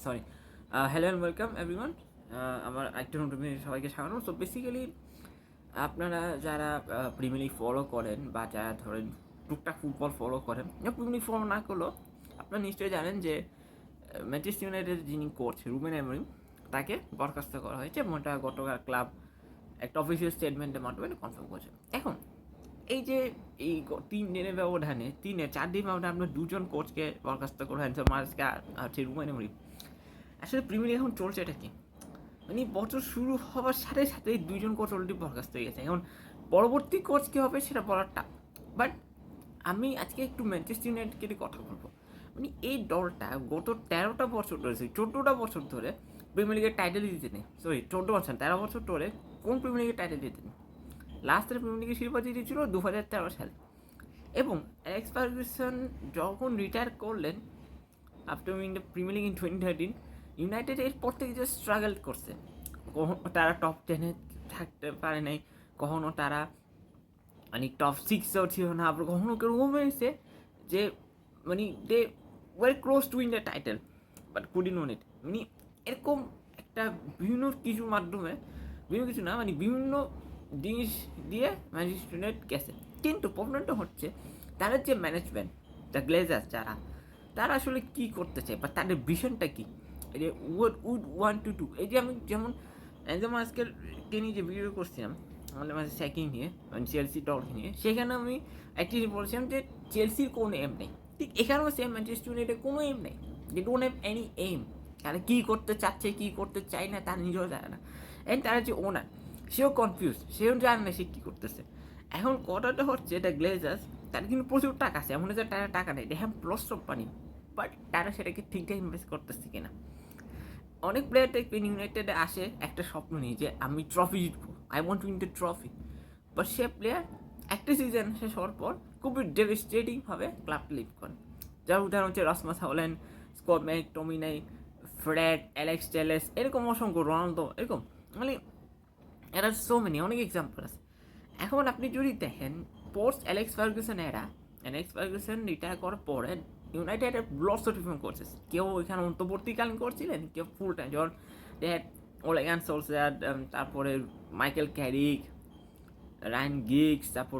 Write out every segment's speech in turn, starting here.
Sorry hello and welcome everyone. আমার একটা নতুন সবাইকে স্বাগত। সো বেসিক্যালি আপনারা যারা প্রিমিয়ার লিগ ফলো করেন বা যারা ধরেন টুকটাক ফুটবল ফলো করেন, প্রিমিয়ার লিগ ফলো না করলেও আপনারা নিশ্চয়ই জানেন যে ম্যানচেস্টার ইউনাইটেড যিনি কোচ রুবেন অ্যামরিম তাকে বরখাস্ত করা হয়েছে এবং এটা গতকাল ক্লাব একটা অফিসিয়াল স্টেটমেন্টের মাধ্যমে কনফার্ম করেছে। এখন এই যে এই 3 দিনের ব্যবধানে 4 দিন ব্যবধানে আপনার দুজন কোচকে বরখাস্ত করা হয়েছে, মার্সকে হচ্ছে রুবেন অ্যামরিম। আসলে প্রিমিয়ার লিগ এখন চলছে এটা কি, মানে বছর শুরু হওয়ার সাথে সাথেই দুইজন কোচ অলরেডি বরখাস্ত হয়ে গেছে। এখন পরবর্তী কোচ কী হবে সেটা বলার টাফ, বাট আমি আজকে একটু ম্যানচেস্টার ইউনাইটেডকে কথা বলবো। মানে এই দলটা গত 13টা বছর ধরে 14টা বছর ধরে প্রিমিয়ার লিগের টাইটেল দিতে নেই, সরি 14 বছর 13 বছর ধরে কোন প্রিমিয়ার লিগের টাইটেল দিতে নেই। লাস্টের প্রিমিয়ার লিগের শিরোপা জিতেছিল 2013 সালে, এবং অ্যালেক্স ফার্গুসন যখন রিটায়ার করলেন after win the Premier league in 2013, United এরপর থেকে যে স্ট্রাগল করছে, কখনো তারা টপ 10-এ থাকতে পারে নাই, কখনো তারা মানে টপ 6-এও ছিল না, আবার কখনো কেরকম হয়েছে যে মানে they were close to win the title but couldn't win it. মানে এরকম একটা বিভিন্ন কিছুর মাধ্যমে, বিভিন্ন কিছু না মানে বিভিন্ন জিনিস দিয়ে ম্যানচেস্টার ইউনাইটেড গেছে। কিন্তু প্রবলেমটা হচ্ছে তাদের যে ম্যানেজমেন্ট, দ্য গ্লেজার্স যারা, তারা আসলে কী করতে চায় বা তাদের ভিশনটা কী, এই যে উড ওয়ান টু ডু। এই যে আমি যেমন আজকের নিয়ে যে ভিডিও করছিলাম আমাদের মাঝে স্যাকিং নিয়ে, মানে চেলসি দলকে নিয়ে, সেখানে আমি একটি বলছিলাম যে চেলসির কোনো এম নেই। ঠিক এখানেও সেম, ম্যানচেস্টার ইউনাইটেডের কোনো এম নেই, they don't have any aim. তারা কী করতে চাচ্ছে কী করতে চায় না তারা নিজেও জানে না, অ্যান্ড তারা যে ওনার সেও কনফিউজ, সেও জানে না সে কী করতেছে। এখন কথাটা হচ্ছে এটা গ্লেজার্স, তার কিন্তু প্রচুর টাকা আছে, এমন যে তারা টাকা নেই, they have loss of money, but তারা সেটাকে ঠিকঠাক ইনভেস্ট করতেছে কিনা। অনেক প্লেয়ার দেখবেন ইউনাইটেডে আসে একটা স্বপ্ন নিয়ে যে আমি ট্রফি জিতবো, I want to win the trophy, but say player একটা সিজন শেষ হওয়ার পর খুবই ডেভিস্টেটিংভাবে ক্লাবটা লিভ করেন। যার উদাহরণ হচ্ছে Rasmus Hojlund, Scott McTominay, Fred, Alex Telles, এরকম অসংখ্য, রোনালদো, এরকম মানে এরা সো মেনি, অনেক এক্সাম্পল আছে। এখন আপনি যদি দেখেন পোস্ট অ্যালেক্স ফার্গুসন রিটায়ার করার পরে ইউনাইটেড লস অফ রিফর্ম করছে। কেউ এখানে অন্তর্বর্তীকালীন করছিলেন, কেউ ফুল টাইম, যেমন ওলে গান সোলসিয়ার, তারপরে মাইকেল ক্যারিক, রায়ান গিগস, তারপর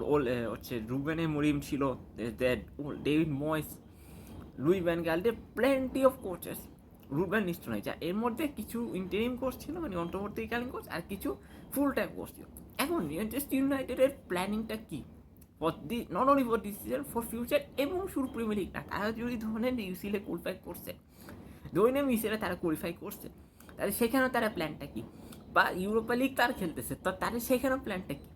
হচ্ছে রুবেন অ্যামরিম ছিল, ডেভিড ময়েস, লুই ভ্যান গাল, দে প্লেন্টি অফ কোচেস। রুবেন নিশ্চয় নয়, যা এর মধ্যে কিছু ইন্টারিম কোচ ছিল মানে অন্তর্বর্তীকালীন কোচ, আর কিছু ফুল টাইম কোচ ছিল। এখন ম্যানচেস্টার ইউনাইটেডের প্ল্যানিংটা কী for the, not only for this season, for future, এবং শুরু প্রিমিয়ার লিগ না, তারা যদি ধরেন ইউসিএলে কোয়ালিফাই করছে, ধরে নেন ইউসিএলে তারা কোয়ালিফাই করছে, তাহলে সেখানেও তারা প্ল্যানটা কী, বা ইউরোপা লিগ তারা খেলতেছে তো তাদের সেখানেও প্ল্যানটা কী।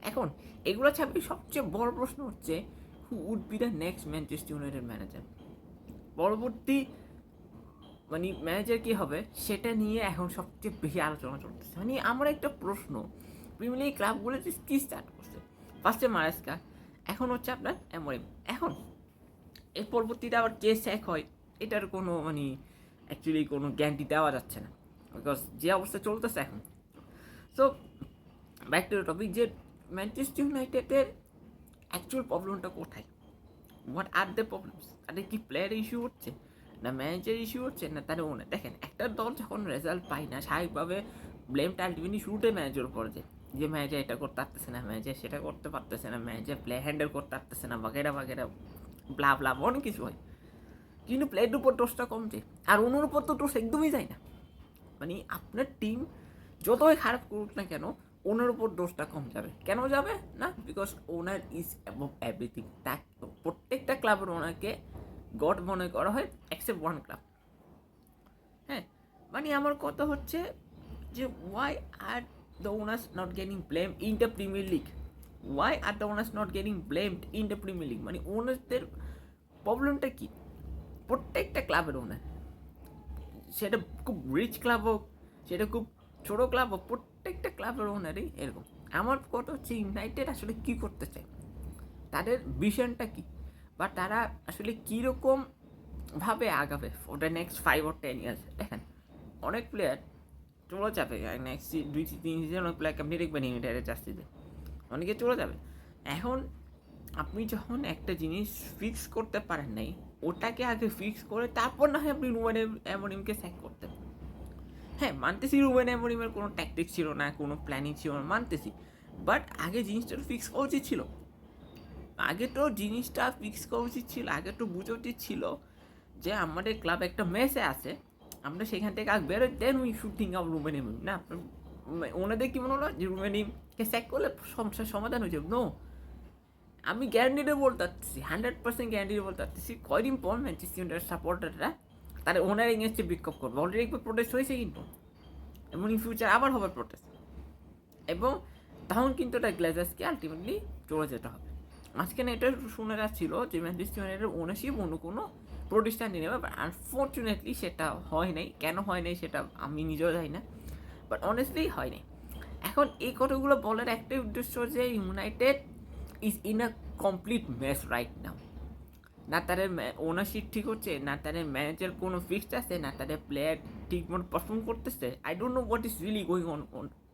এখন এগুলো ছাড়া সবচেয়ে বড় প্রশ্ন হচ্ছে who would be the next Manchester United manager, পরবর্তী মানে ম্যানেজার কী হবে সেটা নিয়ে এখন সবচেয়ে বেশি আলোচনা চলতেছে। মানে আমার একটা প্রশ্ন, প্রিমিয়ার লিগ ক্লাবগুলো কী স্টার্ট করছে, ফার্স্টে মারেস্কা, এখন হচ্ছে আপনার অ্যামরিম, এখন এর পরবর্তীতে আবার কে স্যাক হয় এটার কোনো মানে অ্যাকচুয়ালি কোনো গ্যারান্টি দেওয়া যাচ্ছে না, বিকজ যে অবস্থা চলতেছে এখন। So back to the topic, যে ম্যানচেস্টার ইউনাইটেডের অ্যাকচুয়াল প্রবলেমটা কোথায়, হোয়াট আর দ্য প্রবলেমস, তাদের কি প্লেয়ার ইস্যু হচ্ছে, না ম্যানেজার ইস্যু হচ্ছে, না তাদের ওনার। দেখেন একটা দল যখন রেজাল্ট পায় না, স্বাভাবিকভাবে ব্লেমটা আলটিমেটলি শুরুতে ম্যানেজার উপর যে ম্যানেজার এটা করতে পারতেছে না, ম্যানেজার সেটা করতে পারতেছে না, ম্যানেজার প্লে হ্যান্ডেল করতে পারতেছে না, বাগেরা বাগেরা ব্লা ব্লা অনেক কিছু হয়। কিন্তু প্লেয়ারের উপর দোষটা কমছে, আর ওনার উপর তো দোষ একদমই যায় না। মানে আপনার টিম যতই খারাপ করুক না কেন, ওনার উপর দোষটা কম যাবে, কেন যাবে না, because owner is above everything. তা প্রত্যেকটা ক্লাবের ওনাকে গড মনে করা হয় এক্সেপ্ট ওয়ান ক্লাব। হ্যাঁ, মানে আমার কথা হচ্ছে যে why are the owners not getting blame in the Premier League, why are the owners not getting blamed in the Premier League. মানে ওনারদের প্রবলেমটা কী, প্রত্যেকটা ক্লাবের ওনার, সেটা খুব রিচ ক্লাব হোক, সেটা খুব ছোটো ক্লাব হোক, প্রত্যেকটা ক্লাবের ওনারই এরকম। আমার কথা হচ্ছে ইউনাইটেড আসলে কী করতে চায়, তাদের ভিশনটা কী, বা তারা আসলে কীরকমভাবে আগাবে for the next 5 or 10 years। দেখেন অনেক প্লেয়ার চলে যাবে নেক্সট 2-3 সিজন, অনেক প্লেয়ার আপনি দেখবেন ইউনাইটেডের জার্সিতে অনেকে চলে যাবে। এখন আপনি যখন একটা জিনিস ফিক্স করতে পারেন নাই, ওটাকে আগে ফিক্স করে তারপর না হয় আপনি রুবেন অ্যামোরিমকে স্যাক করতেন। হ্যাঁ, মানতেছি রুবেন অ্যামোরিমের কোনো ট্যাকটিক্স ছিল না, কোনো প্ল্যানিং ছিল না, মানতেছি। বাট আগে জিনিসটা ফিক্স করা উচিত ছিল, আগে তো জিনিসটা ফিক্স করা উচিত ছিল, আগে তো বোঝা উচিত ছিল যে আমাদের ক্লাব একটা মেসে আছে, আমরা সেখান থেকে আগে বেরোই, then we should think of Ruben Amorim. না, ওনাদের কি মনে হলো যে রুবেন অ্যামোরিমকে স্যাক করলে সমস্যার সমাধান হয়ে যাবে? নো, আমি গ্যারান্টিডে বলতে পারতেছি, 100% গ্যারান্টিডে বলতে পারতেছি, কয়দিন পর ম্যানচেস্টার ইউনাইটেড সাপোর্টাররা তারা ওনার এগেনস্টে বিক্ষোভ করবে। অলরেডি একবার প্রোটেস্ট হয়েছে কিন্তু, এবং ইন ফিউচার আবার হবে প্রোটেস্ট, এবং তখন কিন্তু এটা গ্লেজার্সকে আলটিমেটলি চলে যেতে হবে। মাঝখানে এটা শুনে যাচ্ছিল যে ম্যানচেস্টার ইউনাইটেডের ওনারশিপ অন্য কোনো প্রতিষ্ঠান নিয়ে নেবে, বাট আনফর্চুনেটলি সেটা হয় নাই। কেন হয় নাই সেটা আমি নিজেও জানি না, বাট অনেস্টলি হয় নাই। এখন এই কথাগুলো বলার একটাই উদ্দেশ্য যে United is in a complete mess right now. না তাদের ওনারশিপ ঠিক হচ্ছে, না তাদের ম্যানেজার কোনো ফিক্সড আছে, না তাদের প্লেয়ার ঠিক মতো পারফর্ম করতেছে। I don't know what is really going on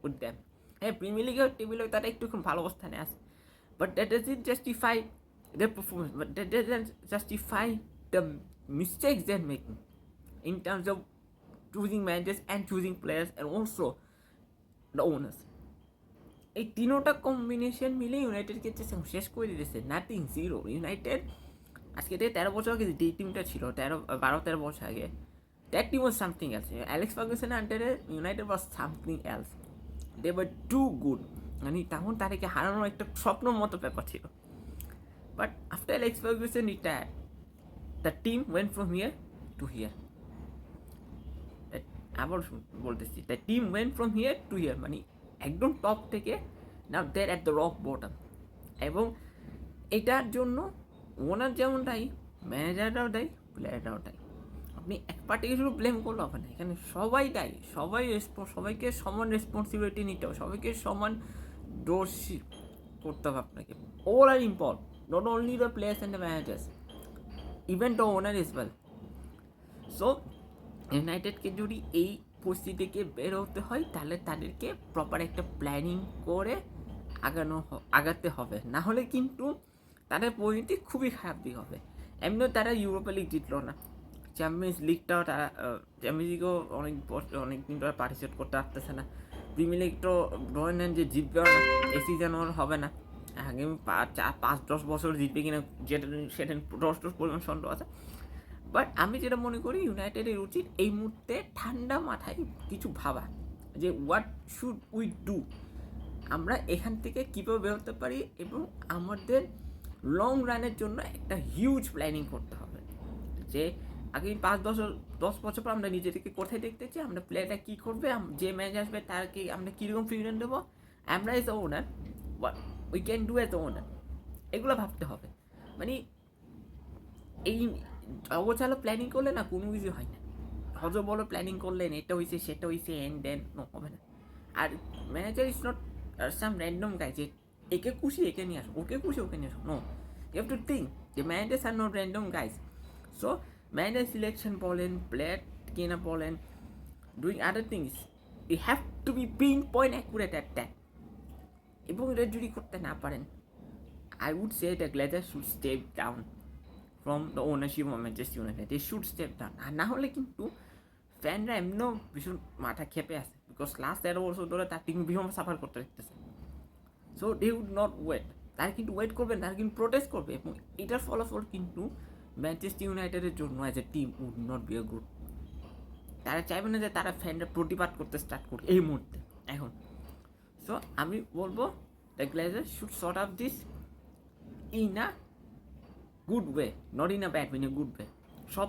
with them. হ্যাঁ, প্রিমিয়ার লিগের টেবিলে তারা একটু ভালো অবস্থানে আছে, but that doesn't justify their performance, but that doesn't justify the mistakes they're making in terms of choosing managers and choosing players and also the owners. এই তিনোটা কম্বিনেশন মিলে ইউনাইটেডকে শেষ করে দিতেছে। Nothing, zero. ইউনাইটেড আজকে থেকে 13 বছর আগে যে টিমটা ছিল, 12-13 বছর আগে, that team was something else. Alex ফার্গুসনের আন্ডারে United was something else. They were too good. মানে তখন তাদেরকে হারানোর একটা স্বপ্নের মতো ব্যাপার ছিল। But after Alex Ferguson retired, the team went from here to here. আবার বলতেছি, the team went from here to here, মানে একদম টপ থেকে now there at the rock bottom. এবং এটার জন্য ওনার যেমন দায়ী, ম্যানেজাররাও দায়ী, প্লেয়াররাও দায়ী। আপনি এক পার্টিকে শুধু ব্লেম করলে হবে না, এখানে সবাই দায়ী, সবাইকে সমান রেসপন্সিবিলিটি নিতে হবে, সবাইকে সমান দোষী করতে হবে আপনাকে। All are important, not only the players and the managers, even the owner as well. So ইউনাইটেডকে যদি এই পরিস্থিতি থেকে বের হতে হয়, তাহলে তাদেরকে প্রপার একটা প্ল্যানিং করে আগাতে হবে, না হলে কিন্তু তাদের পরিণতি খুবই খারাপ দিক হবে। এমনিও তারা ইউরোপা লিগ জিতলো না, চ্যাম্পিয়ন্স লিগটাও তারা, চ্যাম্পিয়ন্স লিগও অনেক দিন ধরে পার্টিসিপেট করতে পারতেছে না। প্রিমিয়ার লিগ তো ধরে নেন যে জিতবেও না, এই সিজন ওর হবে না, আগামী 5-10 বছর জিতবে কিনা যেটা সেটা 10 পরিমাণ সন্দেহ আছে। বাট আমি যেটা মনে করি, ইউনাইটেডের উচিত এই মুহূর্তে ঠান্ডা মাথায় কিছু ভাবা যে হোয়াট শুড উই ডু, আমরা এখান থেকে কীভাবে বেরোতে পারি, এবং আমাদের লং রানের জন্য একটা হিউজ প্ল্যানিং করতে হবে। যে আগামী 5-10 বছর পর আমরা নিজেদেরকে কোথায় দেখতে চাই, আমরা প্লেয়ারটা কী করবে, যে ম্যাচ আসবে তারকে আমরা কীরকম ফ্রিডম দেবো, আমরা as a owner what we can do as a owner, এগুলো ভাবতে হবে। মানে এই অগোছালো প্ল্যানিং করলে না কোনো কিছু হয় না। হজ বড় প্ল্যানিং করলেন, এটা হয়েছে সেটা হয়েছে, এন্ড দেন হবে না। আর manager is not some random guy যে একে খুশি একে নিয়ে আসো, ওকে খুশি ওকে নিয়ে আসো। No, you have to think যে managers are not random guys. So manager selection বলেন, প্লেয়ার কেনা বলেন, doing other things, you have to be pinpoint accurate at that. এবং এটা যদি করতে না পারেন, I would say that Glazers should step down from the ownership of Manchester United. They should step down. আর না হলে কিন্তু ফ্যানরা এমনিও ভীষণ মাথা খেপে আছে, বিকজ লাস্ট 13 বছর ধরে তার টিম ভীষণ সাফার করতে দেখতেছে। So they would not wait, তারা কিন্তু ওয়েট করবেন, তারা কিন্তু প্রোটেস্ট করবে, এবং এটার ফলাফল কিন্তু ম্যানচেস্টার ইউনাইটেডের জন্য as a team would not be a good. তারা চাইবে না যে তারা ফ্যানরা প্রতিবাদ করতে স্টার্ট করবে এই মুহূর্তে এখন। সো আমি বলবো the Glazers should sort out this in a good way, not in a bad way, in a good way.